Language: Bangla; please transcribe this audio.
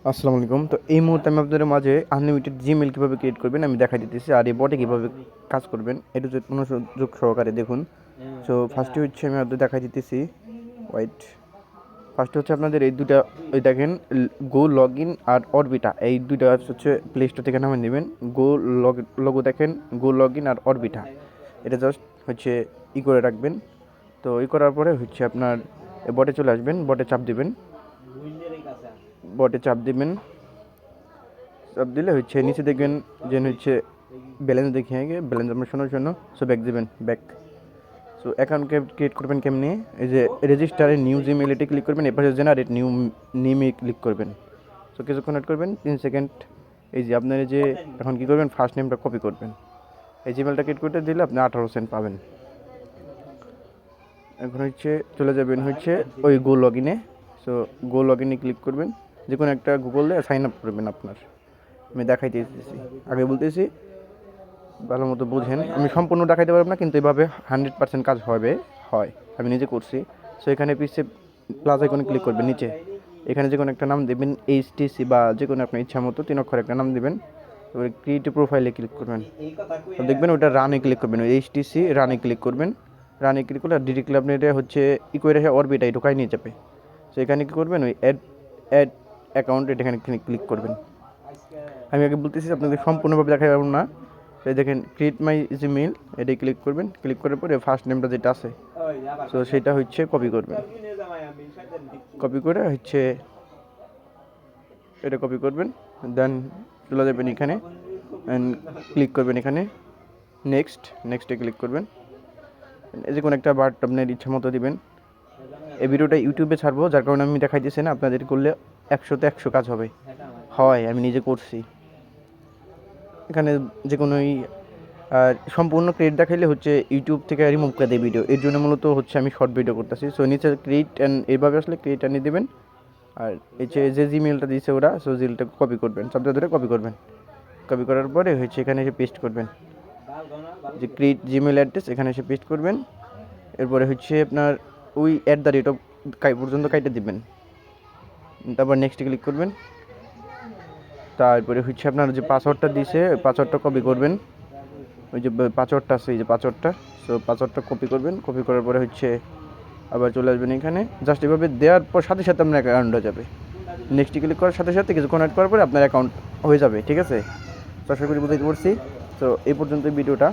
আসসালামু আলাইকুম। তো এই মুহূর্তে আমি আপনাদের মাঝে আনলিমিটেড জিমেইল কীভাবে ক্রিয়েট করবেন আমি দেখাই দিতেছি, আর এই বটে কীভাবে কাজ করবেন এটা যে মনোযোগ সহকারে দেখুন। সো ফার্স্টে হচ্ছে আমি আপনাদের দেখাই দিতেছি। ওয়াইট ফার্স্টে হচ্ছে আপনাদের এই দুটা, ওই দেখেন গো লগ ইন আর অরবিটা, এই দুইটা অ্যাপস হচ্ছে প্লে স্টোর থেকে নামিয়ে নেবেন। গো লগো দেখেন, গো লগ ইন আর অরবিটা, এটা জাস্ট হচ্ছে করে রাখবেন। তো করার পরে হচ্ছে আপনার বটে চলে আসবেন, বটে চাপ দিবেন, বটে চাপ দিবেন। চাপ দিলে হচ্ছে নিচে দেখবেন যে হচ্ছে ব্যালেন্স দেখিয়ে গিয়ে ব্যালেন্স আপনার শোনার জন্য সো ব্যাক দিবেন, ব্যাক। সো অ্যাকাউন্ট ক্রিয়েট করবেন কেমনি, এই যে রেজিস্টারে নিউ জিমেইল এটি ক্লিক করবেন, এরপরে জেনারেট নিউ নেমে ক্লিক করবেন। সো কিছুক্ষণ ওয়েট করবেন, 3 সেকেন্ড। এই যে আপনার এই যে এখন কী করবেন, ফার্স্ট নেমটা কপি করবেন, এই জিমেলটা ক্রিয়েট করতে দিলে আপনি 18 সেন্ট পাবেন। এখন হচ্ছে চলে যাবেন হচ্ছে ওই গো লগ ইনে। সো গো লগ ইনে ক্লিক করবেন, যে কোনো একটা গুগল দিয়ে সাইন আপ করবেন আপনার। আমি দেখাইতে দিতেছি, আগে বলতেছি ভালো মতো বুঝেন। আমি সম্পূর্ণ দেখাইতে পারবো না, কিন্তু এভাবে 100% কাজ হয়, আমি নিজে করছি। সো এখানে পিসে প্লাস আইকনে ক্লিক করবেন, নিচে এখানে যে কোনো একটা নাম দেবেন, এইচটিসি বা যে কোনো আপনার ইচ্ছা মতো 3 অক্ষর একটা নাম দেবেন। এবার ক্রিয়েট প্রোফাইলে ক্লিক করবেন, তো দেখবেন ওটা রানে ক্লিক করবেন, ওই এইচটিসি রানে ক্লিক করবেন। রানে ক্লিক করলে ডিরেক্টলি আপনি এটা হচ্ছে করে রেখে অরবিটাই ঢোকাই নিয়ে যাবে। সো এখানে কী করবেন, ওই অ্যাড অ্যাকাউন্ট এখানে ক্লিক করবেন। আমি আগে বলতেছি, আপনাদের সম্পূর্ণভাবে দেখা যাবে না। এই দেখেন ক্রিয়েট মাই জিমেইল, এটাই ক্লিক করবেন। ক্লিক করার পরে ফার্স্ট নেমটা যেটা আছে সো সেটা হচ্ছে কপি করবেন, কপি করে হচ্ছে এটা কপি করবেন। দেন চলে যাবেন এখানে অ্যান্ড ক্লিক করবেন এখানে নেক্সটে ক্লিক করবেন। যে কোনো একটা বার্ড আপনার ইচ্ছা মতো দিবেন। এই ভিডিওটা ইউটিউবে ছাড়বো, যার কারণে আমি দেখাইতেছি না, আপনাদের করলে 100তে 100 কাজ হবে, আমি নিজে করছি। এখানে যে কোনোই সম্পূর্ণ ক্রিয়েট দেখাইলে হচ্ছে ইউটিউব থেকে রিমুভ করে দেয় ভিডিও, এর জন্য মূলত হচ্ছে আমি শর্ট ভিডিও করতেছি। সো নিচে ক্রিয়েট অ্যান্ড এইভাবে আসলে ক্রিয়েট আনিয়ে দেবেন, আর এই যে জিমেলটা দিয়েছে ওরা, সো জিমেলটা কপি করবেন, শব্দ ধরে কপি করবেন। কপি করার পরে হচ্ছে এখানে এসে পেস্ট করবেন, যে ক্রিয়েট জিমেল অ্যাড্রেস এখানে এসে পেস্ট করবেন। এরপরে হচ্ছে আপনার ওই @ পর্যন্ত কাইটে দিবেন, তারপর নেক্সটে ক্লিক করবেন। তারপরে হচ্ছে আপনার যে পাসওয়ার্ডটা দিয়েছে পাসওয়ার্ডটা কপি করবেন, ওই যে পাসওয়ার্ডটা আছে, এই যে পাসওয়ার্ডটা, সো পাসওয়ার্ডটা কপি করবেন। কপি করার পরে হচ্ছে আবার চলে আসবেন এখানে, জাস্ট এভাবে দেওয়ার পর সাথে সাথে আপনার অ্যাকাউন্ট হয়ে যাবে। নেক্সট ক্লিক করার সাথে সাথে কিছুক্ষণ ওয়েট করার পরে আপনার অ্যাকাউন্ট হয়ে যাবে, ঠিক আছে। তো আশা করি বুঝতে পারছি। তো এই পর্যন্ত ভিডিওটা।